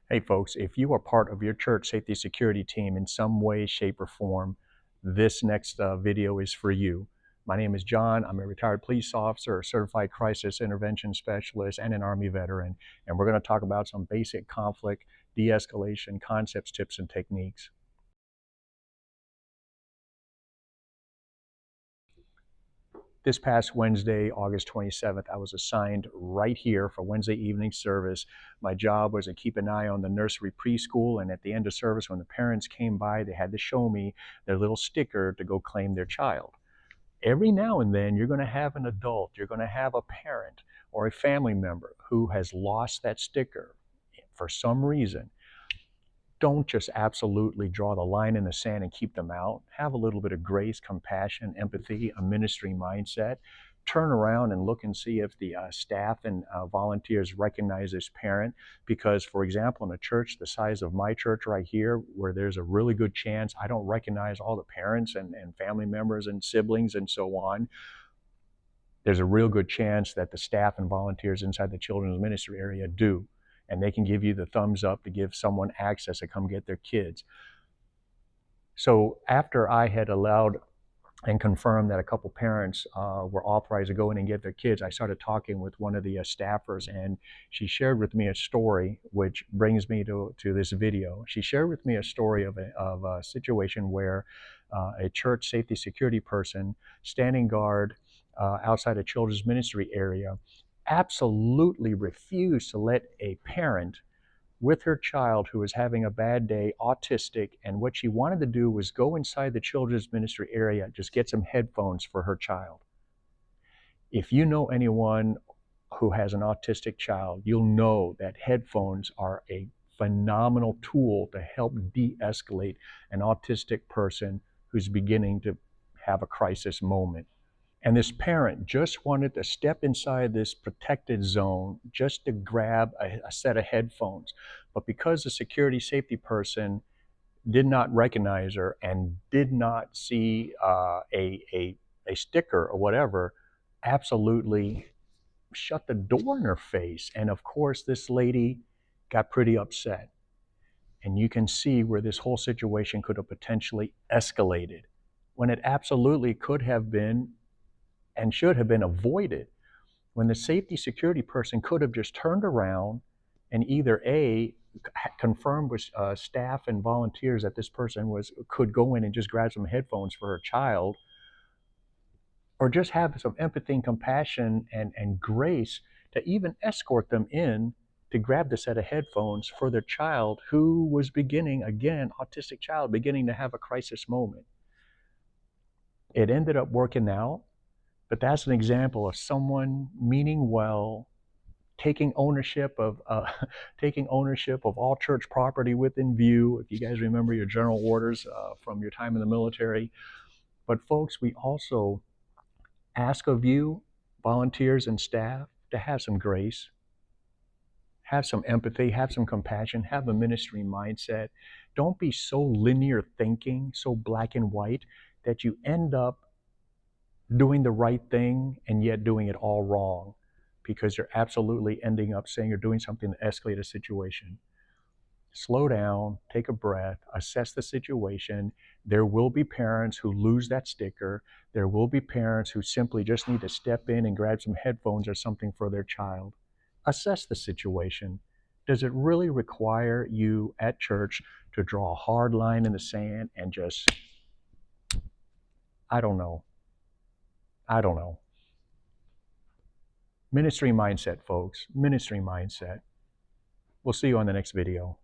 Hey folks, if you are part of your church safety security team in some way, shape, or form, this next video is for you. My name is John. I'm a retired police officer, a certified crisis intervention specialist, and an Army veteran. And we're going to talk about some basic conflict de-escalation concepts, tips, and techniques. This past Wednesday, August 27th, I was assigned right here for Wednesday evening service. My job was to keep an eye on the nursery preschool, and at the end of service, when the parents came by, they had to show me their little sticker to go claim their child. Every now and then, you're going to have an adult, you're going to have a parent or a family member who has lost that sticker for some reason. Don't just absolutely draw the line in the sand and keep them out. Have a little bit of grace, compassion, empathy, a ministry mindset. Turn around and look and see if the staff and volunteers recognize this parent. Because, for example, in a church the size of my church right here, where there's a really good chance I don't recognize all the parents and family members and siblings and so on, there's a real good chance that the staff and volunteers inside the children's ministry area do. And they can give you the thumbs up to give someone access to come get their kids. So after I had allowed and confirmed that a couple parents were authorized to go in and get their kids, I started talking with one of the staffers, and she shared with me a story, which brings me to this video. She shared with me a story of a situation where a church safety security person standing guard outside a children's ministry area absolutely refused to let a parent with her child who was having a bad day, autistic, and what she wanted to do was go inside the children's ministry area, just get some headphones for her child. If you know anyone who has an autistic child, you'll know that headphones are a phenomenal tool to help de-escalate an autistic person who's beginning to have a crisis moment. And this parent just wanted to step inside this protected zone just to grab a set of headphones. But because the security safety person did not recognize her and did not see a sticker or whatever, absolutely shut the door in her face. And of course, this lady got pretty upset. And you can see where this whole situation could have potentially escalated when it absolutely could have been and should have been avoided, when the safety security person could have just turned around and either A, confirmed with staff and volunteers that this person could go in and just grab some headphones for her child, or just have some empathy and compassion and grace to even escort them in to grab the set of headphones for their child who was beginning, again, autistic child, beginning to have a crisis moment. It ended up working out. But that's an example of someone meaning well, taking ownership of taking ownership of all church property within view. If you guys remember your general orders from your time in the military. But folks, we also ask of you, volunteers and staff, to have some grace, have some empathy, have some compassion, have a ministry mindset. Don't be so linear thinking, so black and white, that you end up doing the right thing and yet doing it all wrong, because you're absolutely ending up saying you're doing something to escalate a situation. Slow down, take a breath, assess the situation. There will be parents who lose that sticker. There will be parents who simply just need to step in and grab some headphones or something for their child. Assess the situation. Does it really require you at church to draw a hard line in the sand and just, I don't know. Ministry mindset, folks. Ministry mindset. We'll see you on the next video.